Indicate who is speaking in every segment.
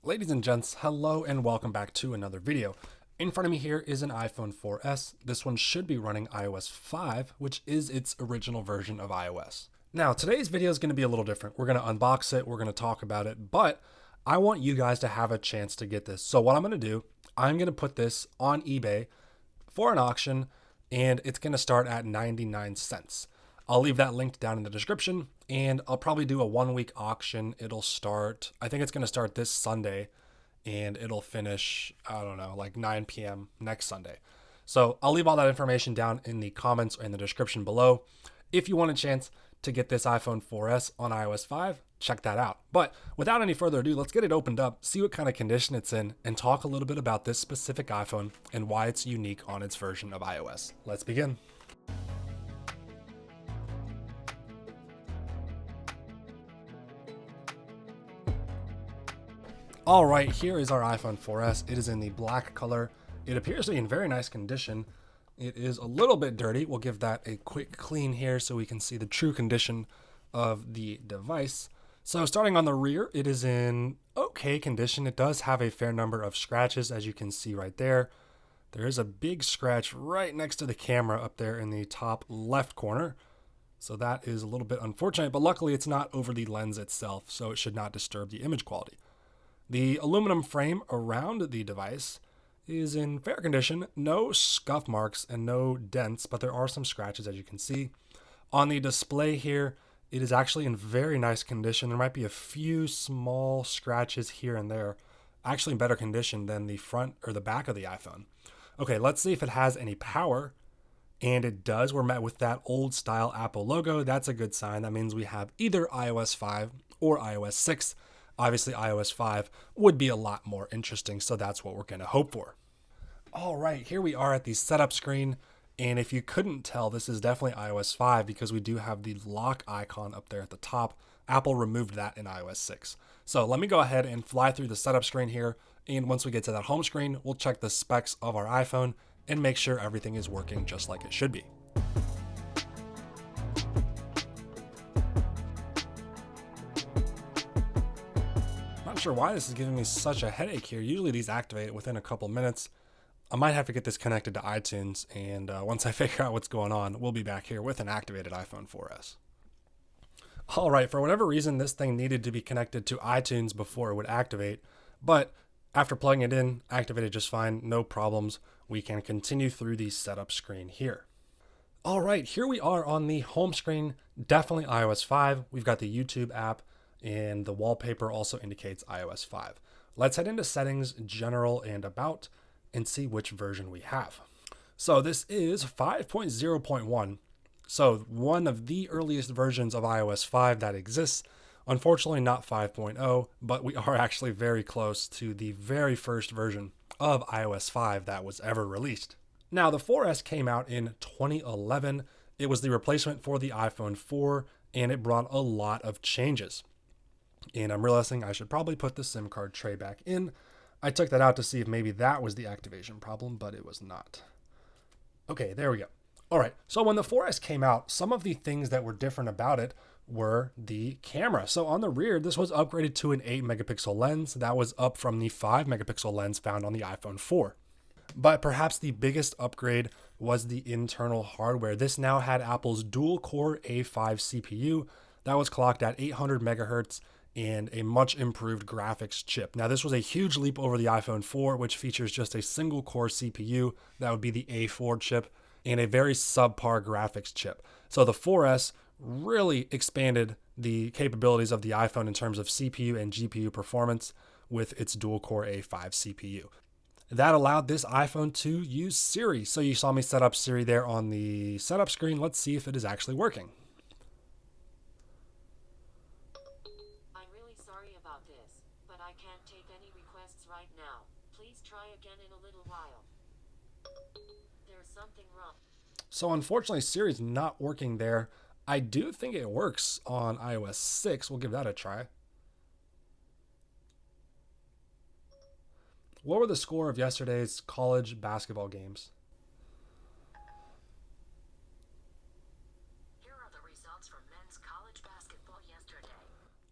Speaker 1: Ladies and gents, hello and welcome back to another video. In front of me here is an iPhone 4S. This one should be running iOS 5, which is its original version of iOS. Now, today's video is going to be a little different. We're going to unbox it, we're going to talk about it, but I want you guys to have a chance to get this. So what I'm going to do, I'm going to put this on eBay for an auction, and it's going to start at 99 cents. I'll leave that linked down in the description, and I'll probably do a 1-week auction. It'll start, I think it's going to start this Sunday, and it'll finish, I don't know, like 9 p.m. next Sunday. So I'll leave all that information down in the comments or in the description below. If you want a chance to get this iPhone 4S on iOS 5, check that out. But without any further ado, let's get it opened up, see what kind of condition it's in, and talk a little bit about this specific iPhone and why it's unique on its version of iOS. Let's begin. All right, here is our iPhone 4S. It is in the black color. It appears to be in very nice condition. It is a little bit dirty. We'll give that a quick clean here so we can see the true condition of the device. So starting on the rear, it is in okay condition. It does have a fair number of scratches, as you can see right there. There is a big scratch right next to the camera up there in the top left corner. So that is a little bit unfortunate, but luckily it's not over the lens itself, so it should not disturb the image quality. The aluminum frame around the device is in fair condition, no scuff marks and no dents, but there are some scratches, as you can see. On the display here, it is actually in very nice condition. There might be a few small scratches here and there, actually in better condition than the front or the back of the iPhone. Okay, let's see if it has any power. And it does. We're met with that old style Apple logo. That's a good sign. That means we have either iOS 5 or iOS 6. Obviously, iOS 5 would be a lot more interesting, so that's what we're going to hope for. All right, here we are at the setup screen, and if you couldn't tell, this is definitely iOS 5 because we do have the lock icon up there at the top. Apple removed that in iOS 6. So let me go ahead and fly through the setup screen here, and once we get to that home screen, we'll check the specs of our iPhone and make sure everything is working just like it should be. Not sure why this is giving me such a headache here. Usually these activate within a couple minutes. I might have to get this connected to iTunes, and once I figure out what's going on, we'll be back here with an activated iPhone 4S. All right, for whatever reason, this thing needed to be connected to iTunes before it would activate, but after plugging it in, activated just fine, no problems. We can continue through the setup screen here. All right, here we are on the home screen, definitely iOS 5. We've got the YouTube app, and the wallpaper also indicates iOS 5. Let's head into settings, general, and about, and see which version we have. So this is 5.0.1. So one of the earliest versions of iOS 5 that exists. Unfortunately not 5.0, but we are actually very close to the very first version of iOS 5 that was ever released. Now the 4S came out in 2011. It was the replacement for the iPhone 4, and it brought a lot of changes. And I'm realizing I should probably put the SIM card tray back in. I took that out to see if maybe that was the activation problem, but it was not. Okay, there we go. All right, so when the 4S came out, some of the things that were different about it were the camera. So on the rear, this was upgraded to an 8 megapixel lens. That was up from the 5 megapixel lens found on the iPhone 4. But perhaps the biggest upgrade was the internal hardware. This now had Apple's dual-core A5 CPU that was clocked at 800 megahertz and a much improved graphics chip. Now, this was a huge leap over the iPhone 4, which features just a single core CPU. That would be the A4 chip, and a very subpar graphics chip. So the 4S really expanded the capabilities of the iPhone in terms of CPU and GPU performance with its dual-core A5 CPU. That allowed this iPhone to use Siri. So you saw me set up Siri there on the setup screen. Let's see if it is actually working.
Speaker 2: I'm really sorry about this, but I can't take any requests right now. Please try again in a little while. There's something wrong.
Speaker 1: So unfortunately, Siri's not working there. I do think it works on iOS 6. We'll give that a try. What were the score of yesterday's college basketball games?
Speaker 2: Here are the results from men's college basketball yesterday.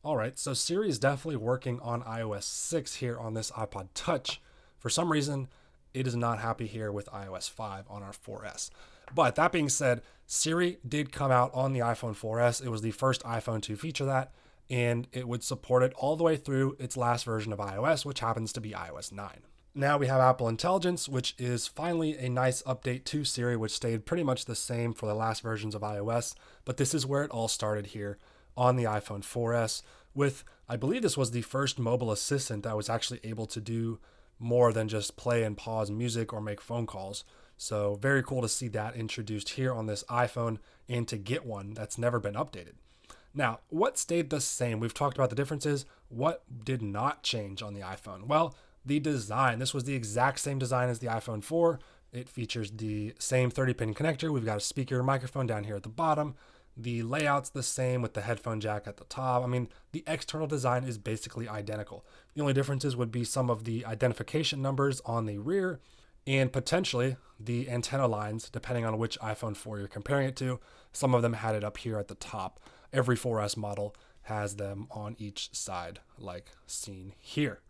Speaker 1: All right, so Siri is definitely working on iOS 6 here on this iPod Touch. For some reason, it is not happy here with iOS 5 on our 4S. But that being said, Siri did come out on the iPhone 4S. It was the first iPhone to feature that, and it would support it all the way through its last version of iOS, which happens to be iOS 9. Now we have Apple Intelligence, which is finally a nice update to Siri, which stayed pretty much the same for the last versions of iOS. But this is where it all started here on the iPhone 4S with, I believe this was the first mobile assistant that was actually able to do more than just play and pause music or make phone calls. So very cool to see that introduced here on this iPhone and to get one that's never been updated. Now, what stayed the same? We've talked about the differences. What did not change on the iPhone? Well, the design. This was the exact same design as the iPhone 4. It features the same 30-pin connector. We've got a speaker and microphone down here at the bottom. The layout's the same with the headphone jack at the top. I mean, the external design is basically identical. The only differences would be some of the identification numbers on the rear and potentially the antenna lines, depending on which iPhone 4 you're comparing it to. Some of them had it up here at the top. Every 4S model has them on each side, like seen here.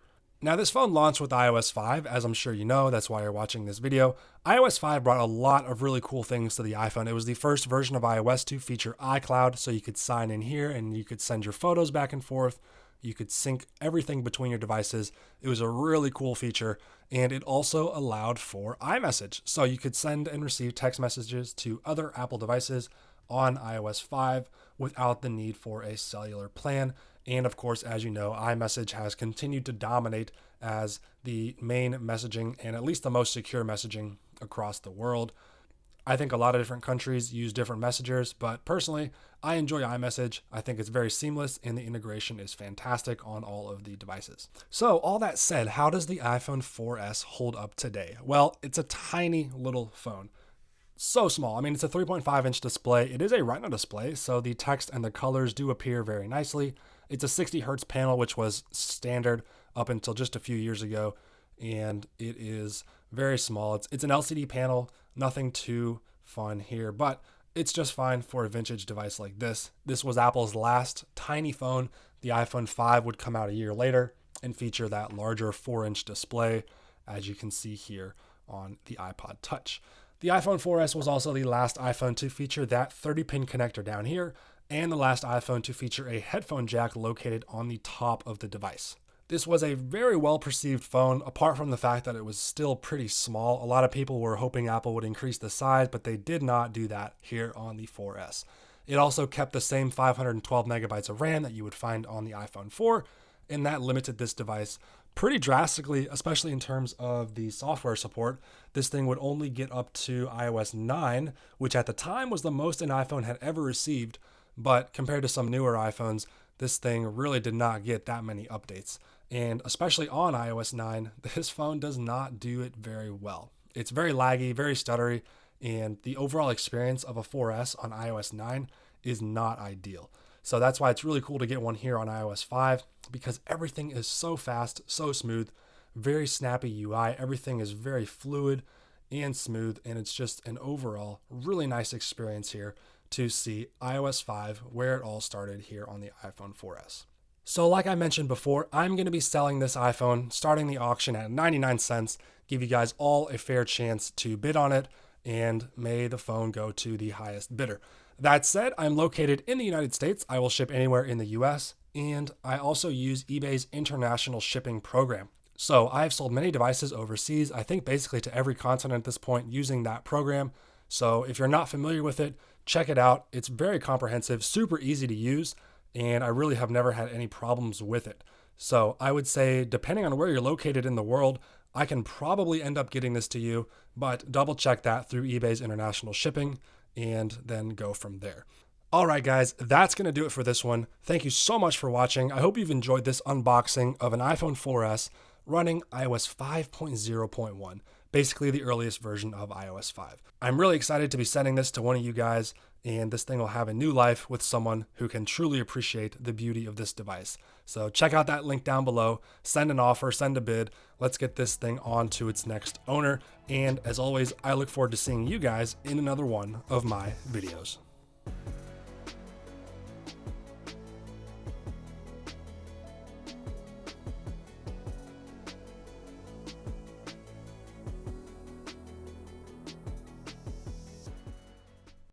Speaker 1: Now, this phone launched with iOS 5, as I'm sure you know, that's why you're watching this video. iOS 5 brought a lot of really cool things to the iPhone. It was the first version of iOS to feature iCloud, so you could sign in here and you could send your photos back and forth. You could sync everything between your devices. It was a really cool feature, and it also allowed for iMessage. So you could send and receive text messages to other Apple devices on iOS 5 without the need for a cellular plan. And of course, as you know, iMessage has continued to dominate as the main messaging and at least the most secure messaging across the world. I think a lot of different countries use different messengers, but personally, I enjoy iMessage. I think it's very seamless and the integration is fantastic on all of the devices. So all that said, how does the iPhone 4S hold up today? Well, it's a tiny little phone. So small. I mean, it's a 3.5-inch display. It is a Retina display, so the text and the colors do appear very nicely. It's a 60 hertz panel, which was standard up until just a few years ago, and it is very small. It's an LCD panel, nothing too fun here, but it's just fine for a vintage device like this. This was Apple's last tiny phone. The iPhone 5 would come out a year later and feature that larger 4-inch display, as you can see here on the iPod Touch. The iPhone 4S was also the last iPhone to feature that 30-pin connector down here, and the last iPhone to feature a headphone jack located on the top of the device. This was a very well-perceived phone, apart from the fact that it was still pretty small. A lot of people were hoping Apple would increase the size, but they did not do that here on the 4S. It also kept the same 512 megabytes of RAM that you would find on the iPhone 4, and that limited this device pretty drastically, especially in terms of the software support. This thing would only get up to iOS 9, which at the time was the most an iPhone had ever received, but compared to some newer iPhones, this thing really did not get that many updates. And especially on iOS 9, this phone does not do it very well. It's very laggy, very stuttery, and the overall experience of a 4S on iOS 9 is not ideal. So that's why it's really cool to get one here on iOS 5, because everything is so fast, so smooth, very snappy UI. Everything is very fluid and smooth, and it's just an overall really nice experience here to see iOS 5 where it all started here on the iPhone 4S. So like I mentioned before, I'm going to be selling this iPhone, starting the auction at 99 cents, give you guys all a fair chance to bid on it, and may the phone go to the highest bidder. That said, I'm located in the United States. I will ship anywhere in the US, and I also use eBay's international shipping program. So I have sold many devices overseas, I think basically to every continent at this point using that program. So if you're not familiar with it, check it out. It's very comprehensive, super easy to use, and I really have never had any problems with it. So I would say, depending on where you're located in the world, I can probably end up getting this to you, but double check that through eBay's international shipping and then go from there. All right, guys, that's going to do it for this one. Thank you so much for watching. I hope you've enjoyed this unboxing of an iPhone 4S running iOS 5.0.1, basically the earliest version of iOS 5. I'm really excited to be sending this to one of you guys, and this thing will have a new life with someone who can truly appreciate the beauty of this device. So check out that link down below, send an offer, send a bid. Let's get this thing on to its next owner. And as always, I look forward to seeing you guys in another one of my videos.